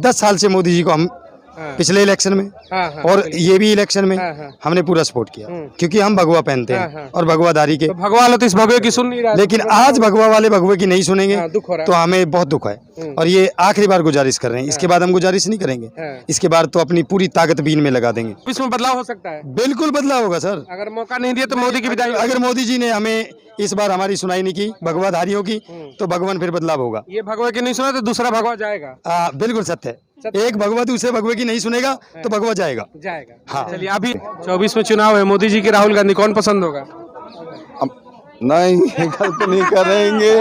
10 साल से मोदी जी को हम पिछले इलेक्शन में और ये भी इलेक्शन में हमने पूरा सपोर्ट किया, क्योंकि हम भगवा पहनते हैं और भगवाधारी के। तो भगवा वाले तो इस भगवे की सुन नहीं रहा, लेकिन आज भगवा वाले भगवे की नहीं सुनेंगे तो हमें बहुत दुख है। और ये आखिरी बार गुजारिश कर रहे हैं, इसके बाद हम गुजारिश नहीं करेंगे। इसके बाद तो अपनी पूरी ताकत बीन में लगा देंगे। इसमें बदलाव हो सकता है, बिल्कुल बदलाव होगा सर। अगर मौका नहीं दिया तो मोदी की विदाई। अगर मोदी जी ने हमें इस बार हमारी सुनाई नहीं की भगवाधारियों की, तो भगवान फिर बदलाव होगा। ये भगवा की नहीं सुना तो दूसरा भगवा जाएगा। बिल्कुल सत्य है। एक भगवा दूसरे भगवे की नहीं सुनेगा तो भगवा जाएगा। हाँ, चलिए अभी 24 में चुनाव है, मोदी जी की राहुल गांधी, कौन पसंद होगा? नहीं, गलत नहीं करेंगे।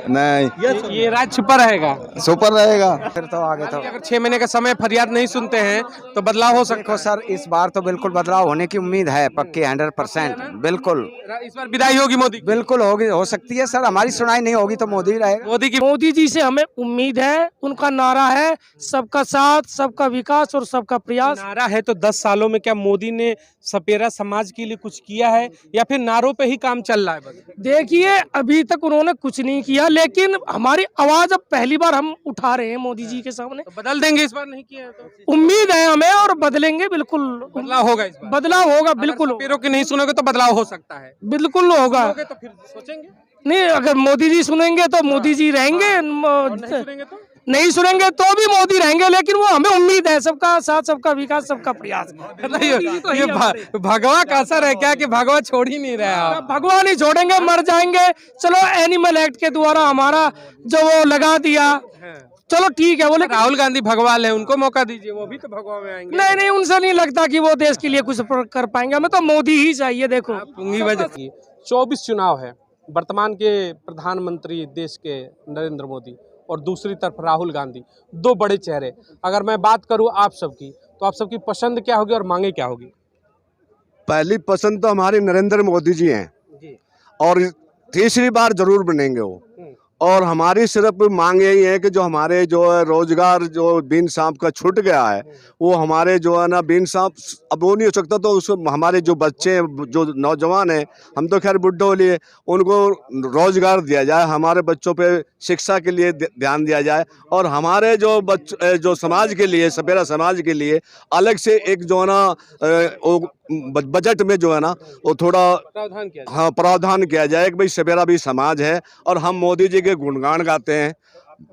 नहीं, ये राज छुपा रहेगा, सुपर रहेगा। फिर तो आगे तो अगर 6 महीने का समय फरियाद नहीं सुनते हैं तो बदलाव हो सकता देखो सर, इस बार तो बिल्कुल बदलाव होने की उम्मीद है, पक्की 100%। बिल्कुल है। इस बार विदाई होगी मोदी की। बिल्कुल होगी, हो सकती है सर। हमारी सुनाई नहीं होगी तो मोदी रहेगा। मोदी जी से हमें उम्मीद है। उनका नारा है सबका साथ, सबका विकास और सबका प्रयास। नारा है तो 10 सालों में क्या मोदी ने सपेरा समाज के लिए कुछ किया है या फिर नारों पे ही काम चल रहा है बस? देखिए, अभी तक उन्होंने कुछ नहीं किया, लेकिन हमारी आवाज अब पहली बार हम उठा रहे हैं मोदी जी के सामने। तो बदल देंगे इस बार, नहीं किया है तो? उम्मीद है हमें और बदलेंगे, बिल्कुल बदलाव होगा इस बार। बदलाव होगा, बिल्कुल सपेरों की नहीं सुनोगे तो बदलाव हो सकता है, बिल्कुल होगा। तो फिर सोचेंगे। नहीं, अगर मोदी जी सुनेंगे तो मोदी जी रहेंगे, नहीं सुनेंगे तो भी मोदी रहेंगे, लेकिन वो हमें उम्मीद है सबका साथ, सबका विकास, सबका प्रयास। ये भगवा का असर है क्या कि भगवा छोड़ ही नहीं रहा है? भगवान ही छोड़ेंगे, मर जाएंगे। चलो एनिमल एक्ट के द्वारा हमारा जो वो लगा दिया, चलो ठीक है। बोले राहुल गांधी भगवान है, उनको मौका दीजिए, वो भी तो भगवा में आएंगे। नहीं, उनसे नहीं लगता कि वो देश के लिए कुछ कर पाएंगे। हमें तो मोदी ही चाहिए। देखो, 24 चुनाव है, वर्तमान के प्रधानमंत्री देश के नरेंद्र मोदी और दूसरी तरफ राहुल गांधी, दो बड़े चेहरे। अगर मैं बात करूं आप सबकी, तो आप सबकी पसंद क्या होगी और मांगे क्या होगी? पहली पसंद तो हमारे नरेंद्र मोदी जी हैं और तीसरी बार जरूर बनेंगे वो। और हमारी सिर्फ मांग यही है कि जो हमारे जो है रोजगार जो बिन सांप का छूट गया है, वो हमारे जो है ना बिन सांप अब वो नहीं हो सकता, तो उस हमारे जो बच्चे जो नौजवान हैं, हम तो खैर बुढ़े हो लिए, उनको रोजगार दिया जाए, हमारे बच्चों पे शिक्षा के लिए ध्यान दिया जाए। और हमारे जो जो समाज के लिए, सपेरा समाज के लिए अलग से एक जो है ना बजट में जो है ना वो थोड़ा प्रावधान किया जाए कि भाई सपेरा भी समाज है। और हम मोदी जी के गुणगान गाते हैं,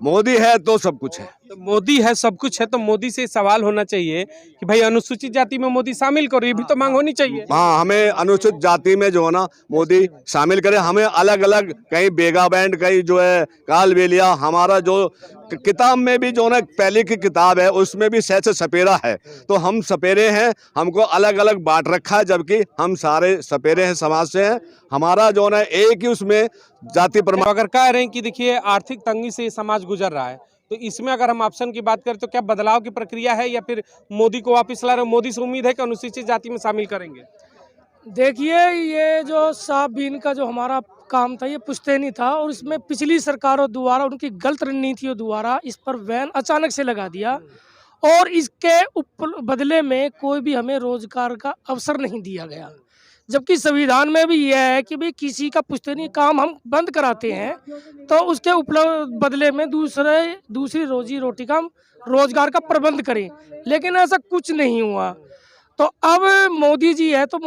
मोदी है तो सब कुछ है। तो मोदी है सब कुछ है, तो मोदी से सवाल होना चाहिए कि भाई अनुसूचित जाति में मोदी शामिल करो, ये भी तो मांग होनी चाहिए। हाँ, हमें अनुसूचित जाति में जो है ना मोदी शामिल करे। हमें अलग अलग, कहीं बेगा बैंड, कहीं जो है कालबेलिया, हमारा जो किताब में भी जो ना पहले की किताब है उसमें भी सहज सपेरा है, तो हम सपेरे हैं, हमको अलग अलग बांट रखा है, जबकि हम सारे सपेरे हैं, समाज से हैं। हमारा जो ना एक ही उसमें जाति पर अगर कह रहे हैं कि देखिए आर्थिक तंगी से ये समाज गुजर रहा है, तो इसमें अगर हम ऑप्शन की बात करें तो क्या बदलाव की प्रक्रिया है या फिर मोदी को वापस ला रहे हैं? मोदी से उम्मीद है कि अनुसूचित जाति में शामिल करेंगे? देखिए, ये जो साफ बीन का जो हमारा काम था, ये पुश्तैनी था, और इसमें पिछली सरकारों द्वारा उनकी गलत रणनीतियों द्वारा इस पर बैन अचानक से लगा दिया, और इसके बदले में कोई भी हमें रोजगार का अवसर नहीं दिया गया। जबकि संविधान में भी यह है कि भाई किसी का पुश्तैनी काम हम बंद कराते हैं तो उसके बदले में दूसरी रोजी रोटी का रोजगार का प्रबंध करें, लेकिन ऐसा कुछ नहीं हुआ। तो अब मोदी जी है तो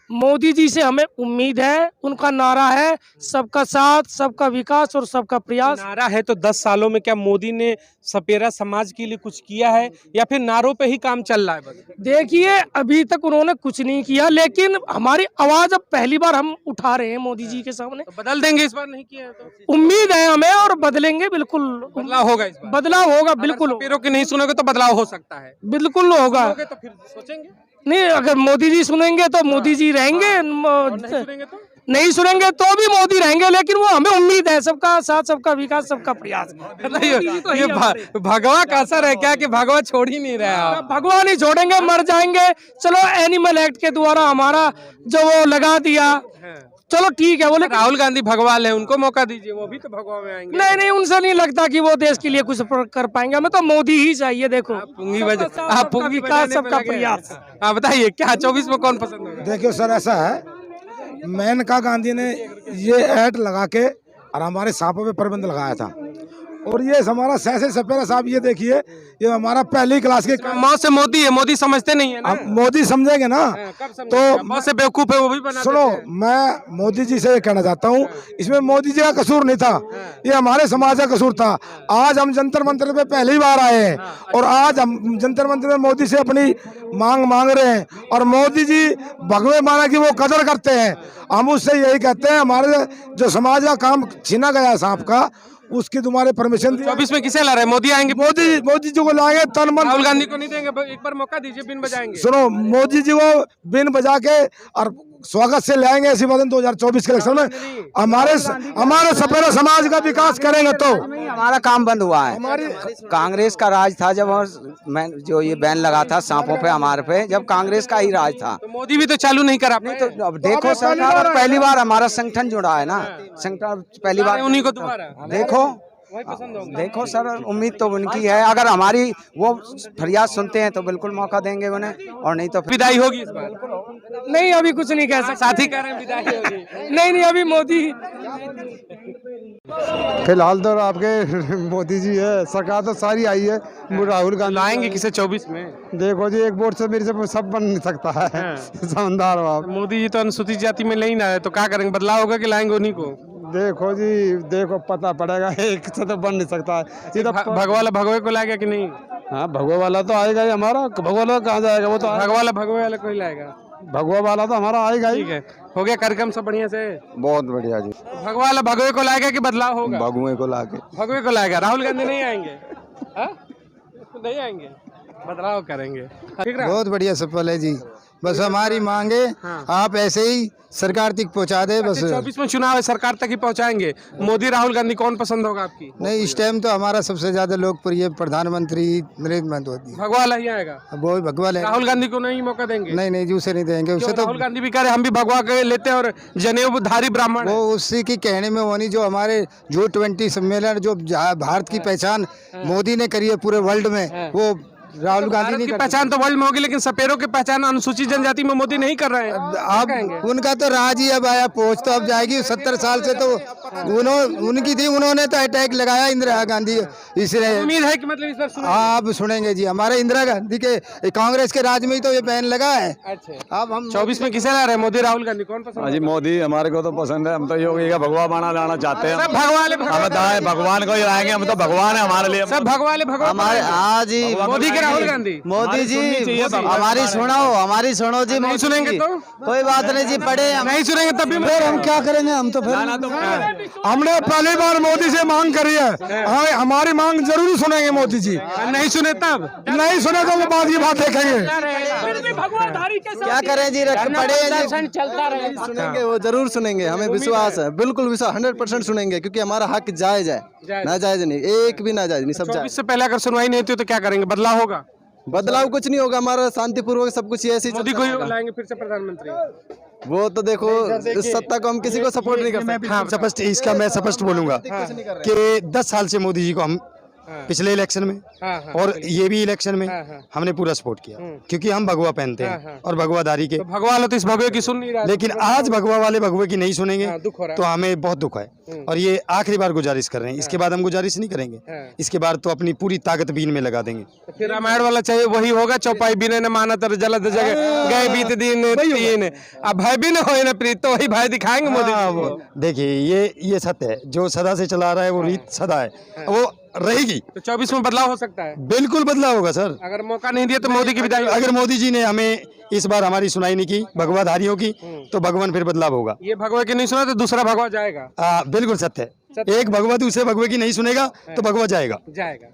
मोदी जी से हमें उम्मीद है। उनका नारा है सबका साथ, सबका विकास और सबका प्रयास। नारा है तो 10 सालों में क्या मोदी ने सपेरा समाज के लिए कुछ किया है या फिर नारों पे ही काम चल रहा है बस? देखिए, अभी तक उन्होंने कुछ नहीं किया, लेकिन हमारी आवाज अब पहली बार हम उठा रहे हैं मोदी जी के सामने। तो बदल देंगे इस बार, नहीं किया है तो? उम्मीद है हमें और बदलेंगे, बिल्कुल बदलाव होगा इस बार। बदलाव होगा, बिल्कुल। सपेरों की नहीं सुनोगे तो बदलाव हो सकता है, बिल्कुल होगा। तो फिर सोचेंगे। नहीं, अगर मोदी जी सुनेंगे तो मोदी जी रहेंगे, नहीं सुनेंगे तो भी मोदी रहेंगे, लेकिन वो हमें उम्मीद है सबका साथ, सबका विकास, सबका प्रयास। ये भगवा का असर है क्या कि भगवा छोड़ ही नहीं रहा है? भगवान ही छोड़ेंगे, मर जाएंगे। चलो एनिमल एक्ट के द्वारा हमारा जो वो लगा दिया, चलो ठीक है। बोले राहुल गांधी भगवान है, उनको मौका दीजिए, वो भी तो भगवा में आएंगे। नहीं, उनसे नहीं लगता कि वो देश के लिए कुछ कर पाएंगे। हमें तो मोदी ही चाहिए। देखो, आपका विकास, सबका प्रयास। आप बताइए क्या 24 में कौन पसंद है? देखियो सर, ऐसा है, मेनका गांधी ने ये ऐड लगा के और हमारे सांपों पे प्रतिबंध लगाया था, और ये हमारा सहसे सपेरा साहब, ये देखिए, ये हमारा पहली क्लास के मौत से मोदी है, मोदी समझते नहीं है ना। मोदी समझेंगे ना कब समझेंगे? तो बहुत से बेवकूफ है, वो भी बना सुनो, देते हैं। मैं मोदी जी से ये कहना चाहता हूँ, इसमें मोदी जी का कसूर नहीं था, ये हमारे समाज का कसूर था। आज हम जंतर मंतर पे पहली बार आए हैं और आज हम जंतर मंतर में मोदी से अपनी मांग रहे हैं और मोदी जी भगवे माना की वो कदर करते हैं। हम उससे यही कहते हैं, हमारे जो समाज का काम छीना गया सांप का, उसकी तुम्हारे परमिशन दी। 24 में किसे ला रहे हैं? मोदी आएंगे? मोदी जी को लाएंगे तन मन। राहुल गांधी को नहीं देंगे? एक बार मौका दीजिए, बिन बजाएंगे। सुनो, मोदी जी को बिन बजा के और स्वागत से लाएंगे ऐसी बात 2024 के इलेक्शन में। हमारे सपेरा समाज का विकास करेंगे तो हमारा काम बंद हुआ है। कांग्रेस का राज था जब मैं जो ये बैन लगा था सांपों पे, हमारे पे, जब कांग्रेस का ही राज था। तो मोदी भी तो चालू नहीं करा। नहीं तो अब देखो सरकार, पहली बार हमारा संगठन जुड़ा है ना, संगठन पहली बार, उन्हीं को दोबारा देखो वही पसंद होगा। देखो सर, उम्मीद तो उनकी है, अगर हमारी वो फरियाद सुनते हैं तो बिल्कुल मौका देंगे उन्हें, और नहीं तो विदाई होगी इस बार। नहीं, अभी कुछ नहीं कह सकते। साथी कह रहे हैं विदाई होगी। नहीं, अभी मोदी फिलहाल तो आपके मोदी जी है, सरकार तो सारी आई है। राहुल गांधी लाएंगे किसे 24 में? देखो जी, एक वोट से मेरे से सब बन नहीं सकता है। समझदार हो आप। मोदी जी तो अनुसूचित जाति में ले ही ना है, तो क्या करेंगे? बदलाव होगा कि लाएंगे उन्हीं को? देखो जी, देखो पता पड़ेगा, एक से तो बन नहीं सकता है। ये तो भगवाला भगवे को लाएगा कि नहीं? हाँ, भगवा वाला तो आएगा ही हमारा। भगवा वाला कहाँ जाएगा? वो तो भगवाला भगवे वाला कोई लाएगा। भगवा वाला तो हमारा आएगा ही। ठीक है, हो गया कार्यक्रम सब बढ़िया से? बहुत बढ़िया जी। भगवाला भगवे को लाएगा कि बदलाव होगा? भगवे को लाके भगवे को लाएगा। राहुल गांधी नहीं आएंगे? हाँ? नहीं आएंगे, बदलाव करेंगे। ठीक है, बहुत बढ़िया सफल है जी। बस हमारी मांगे आप ऐसे ही सरकार तक पहुंचा दे बस। 24 में चुनाव है, सरकार तक ही पहुंचाएंगे। मोदी राहुल गांधी कौन पसंद होगा आपकी? नहीं, इस टाइम तो हमारा सबसे ज्यादा लोकप्रिय प्रधानमंत्री नरेंद्र मोदी। भगवाला ही आएगा? वो भगवान है। राहुल गांधी को नहीं मौका देंगे? नहीं जी, उसे नहीं देंगे। उसे तो राहुल गांधी भी कह रहे हम भी भगवा के लेते हैं और जनेऊधारी ब्राह्मण। वो उसी की कहने में होनी, जो हमारे G20 सम्मेलन, जो भारत की पहचान मोदी ने करी है पूरे वर्ल्ड में, वो राहुल गांधी की पहचान तो वर्ल्ड में होगी, लेकिन सपेरों की पहचान अनुसूचित जनजाति में मोदी नहीं कर रहे हैं। अब उनका तो राज ही अब आया, पहुंच तो अब जाएगी। 70 साल से तो उनकी थी, उन्होंने तो अटैक लगाया इंदिरा गांधी, इसलिए उम्मीद है कि मतलब इस बार आप सुनेंगे जी। हमारे इंदिरा गांधी के कांग्रेस के राज में ही तो ये बैन लगा है। अच्छा, अब हम 24 में किसे ला रहे हैं? मोदी राहुल गांधी कौन पसंद? जी, मोदी हमारे को तो पसंद है। हम तो योगी का भगवा बना लाना चाहते हैं। सब भगवान को ही लाएंगे हम तो। भगवान है हमारे लिए। सब भगवान हमारे। हाँ जी, मोदी के राहुल गांधी। मोदी जी हमारी सुनो जी। नहीं सुनेंगे तो कोई बात नहीं जी, पढ़े नहीं सुनेंगे तब भी फिर हम क्या करेंगे? हम तो फिर हमने पहली बार मोदी से मांग करी है। हाँ, हमारी मांग जरूर सुनेंगे मोदी जी। नहीं सुने तब? नहीं सुने तो वो बात ये बात देखेंगे। क्या करें जी, पढ़े चलता रहे। सुनेंगे, वो जरूर सुनेंगे, हमें विश्वास है, बिल्कुल विश्वास, 100% सुनेंगे, क्योंकि हमारा हक जायज है, ना जायज नहीं, एक भी ना जायज नहीं, सब 24 से पहले अगर सुनवाई नहीं होती तो क्या करेंगे? बदलाव होगा? बदलाव कुछ नहीं होगा, हमारा शांतिपूर्वक सब कुछ ऐसे ही मोदी को ही लाएंगे फिर से प्रधानमंत्री? वो तो देखो, इस सत्ता को हम किसी को सपोर्ट नहीं कर सकते। हाँ, स्पष्ट मैं स्पष्ट बोलूंगा कि 10 साल से मोदी जी को हम पिछले इलेक्शन में और ये भी इलेक्शन में हमने पूरा सपोर्ट किया, क्योंकि हम भगवा पहनते हैं और भगवाधारी के। तो भगवा वाले तो इस भगवे की सुन नहीं रहा, लेकिन आज भगवा वाले भगवे की नहीं सुनेंगे तो हमें बहुत दुख है। और ये आखिरी बार गुजारिश कर रहे हैं, इसके बाद हम गुजारिश नहीं करेंगे। इसके बाद तो अपनी पूरी ताकत बीन में लगा देंगे। तो फिर रामायण वाला चाहिए वही होगा, चौपाई बिने न माना तर जलद जगह गए बीत दिन तीन, अब भय भी न हो न प्रीत, तो वही भय दिखाएंगे मोदी। देखिए, ये सत्य है, जो सदा से चला रहा है वो रीत सदा है, वो रहेगी। तो 24 में बदलाव हो सकता है? बिल्कुल बदलाव होगा सर। अगर मौका नहीं दिया तो मोदी की विदाई। अगर मोदी जी ने हमें इस बार हमारी सुनाई नहीं की भगवाधारियों की, तो भगवान फिर बदलाव होगा। ये भगवा की नहीं सुना तो दूसरा भगवा जाएगा। बिल्कुल सत्य है। एक भगवा दूसरे भगवे की नहीं सुनेगा तो भगवा जाएगा।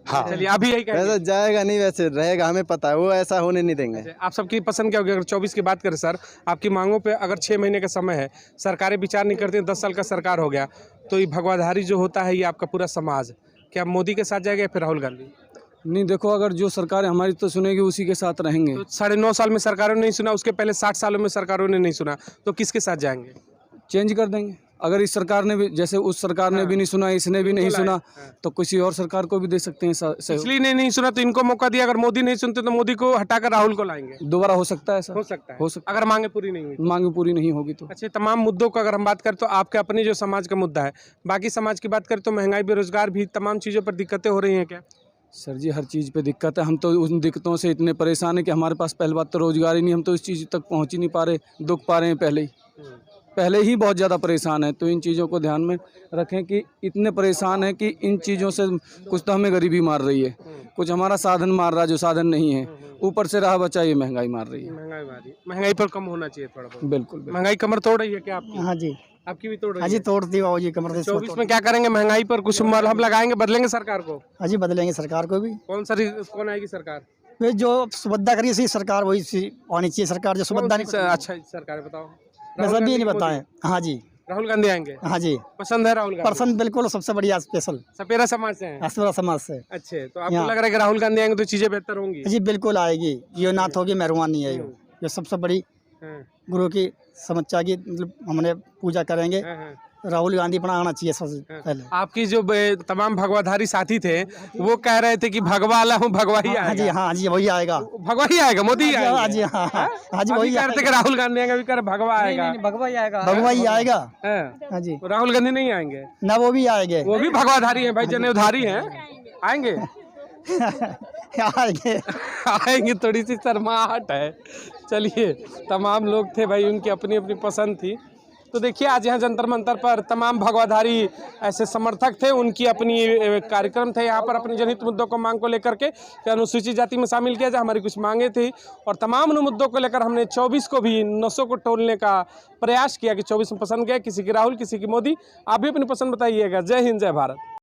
हाँ, चलिए अभी यही कहेंगे। वैसे जाएगा नहीं, वैसे रहेगा, हमें पता है, वो ऐसा होने नहीं देंगे। आप सबकी पसंद क्या होगी? अगर 24 की बात करें सर, आपकी मांगों पे अगर 6 महीने का समय है, सरकारें विचार नहीं करती, 10 साल का सरकार हो गया, तो ये भगवाधारी जो होता है, ये आपका पूरा समाज, क्या मोदी के साथ जाएगा या फिर राहुल गांधी? नहीं, देखो, अगर जो सरकार हमारी तो सुनेगी, उसी के साथ रहेंगे। तो 9.5 साल में सरकारों ने नहीं सुना, उसके पहले 60 सालों में सरकारों ने नहीं सुना, तो किसके साथ जाएंगे? चेंज कर देंगे। अगर इस सरकार ने भी, जैसे उस सरकार ने भी नहीं सुना, इसने भी नहीं सुना, तो किसी और सरकार को भी दे सकते हैं सहयोग। पिछली ने नहीं सुना तो इनको मौका दिया, अगर मोदी नहीं सुनते तो मोदी को हटाकर राहुल को लाएंगे। दोबारा हो सकता है ऐसा, हो सकता है, हो सकता अगर मांगे पूरी नहीं हुई तो। मांग पूरी नहीं होगी तो। अच्छा, तमाम मुद्दों को अगर हम बात करें तो आपके अपने जो समाज का मुद्दा है, बाकी समाज की बात करें तो महंगाई, बेरोजगार भी, तमाम चीज़ों पर दिक्कतें हो रही हैं क्या? सर जी, हर चीज़ पे दिक्कत है। हम तो उन दिक्कतों से इतने परेशान हैं कि हमारे पास पहली बात तो रोजगार ही नहीं, हम तो इस चीज़ तक पहुँच ही नहीं पा रहे, दुख पा रहे हैं पहले ही बहुत ज़्यादा परेशान है। तो इन चीज़ों को ध्यान में रखें कि इतने परेशान है कि इन चीज़ों से कुछ तो हमें गरीबी मार रही है, कुछ हमारा साधन मार रहा है जो साधन नहीं है, ऊपर से रहा बचा ये महंगाई मार रही है। महंगाई पर कम होना चाहिए थोड़ा बहुत। बिल्कुल। महंगाई कमर तोड़ रही है क्या आपकी? हाँ जी, आपकी भी तोड़ रही हाँ है? जी, तोड़ दी बाबू जी कमर। 24 में क्या करेंगे महंगाई पर? कुछ मरहम लगाएंगे, बदलेंगे सरकार को? हाँ जी, बदलेंगे सरकार को भी। कौन आएगी सरकार? वे जो सुविधा करी सी सरकार वही आनी चाहिए सरकार, जो सुविधा नहीं। अच्छा सरकार बताओ। बस अभी नहीं बताएं। हाँ जी, राहुल गांधी आएंगे? हाँ जी, पसंद है राहुल गांधी? पसंद बिल्कुल, सबसे बढ़िया स्पेशल सपेरा समाज से हैं? सपेरा समाज से। अच्छे, तो आपको लग रहा है कि राहुल गांधी आएंगे तो चीजें बेहतर होंगी? जी बिल्कुल आएगी, ये नाथ होगी, मेहरबानी है ये सबसे बड़ी गुरु की समस्या की, मतलब हमने पूजा करेंगे। राहुल गांधी अपना आना चाहिए सबसे पहले। आपकी जो तमाम भगवाधारी साथी थे वो कह रहे थे कि भगवा वाला हूँ, भगवा ही आएगा। हाँ जी, वही आएगा, भगवा ही आएगा, मोदी आएगा। हाँ जी, हाँ जी, वही कह रहे थे कि राहुल गांधी आएगा, अभी कह रहे भगवा आएगा। भगवा ही आएगा, भगवा ही आएगा। हाँ जी, राहुल गांधी नहीं आएंगे ना, वो भी आएंगे, वो भी भगवाधारी है भाई, जनेऊधारी है, आएंगे। आएंगे, थोड़ी सी शर्माहट है। चलिए, तमाम लोग थे भाई, उनकी अपनी अपनी पसंद थी। तो देखिए, आज यहाँ जंतर मंतर पर तमाम भगवाधारी ऐसे समर्थक थे, उनकी अपनी कार्यक्रम थे यहाँ पर, अपनी जनहित मुद्दों को मांग को लेकर के अनुसूचित जाति में शामिल किया जाए, हमारी कुछ मांगे थी, और तमाम उन मुद्दों को लेकर हमने 24 को भी नसों को टोलने का प्रयास किया कि 24 में पसंद गया, किसी की राहुल, किसी की मोदी। आप भी अपनी पसंद बताइएगा। जय हिंद, जय भारत।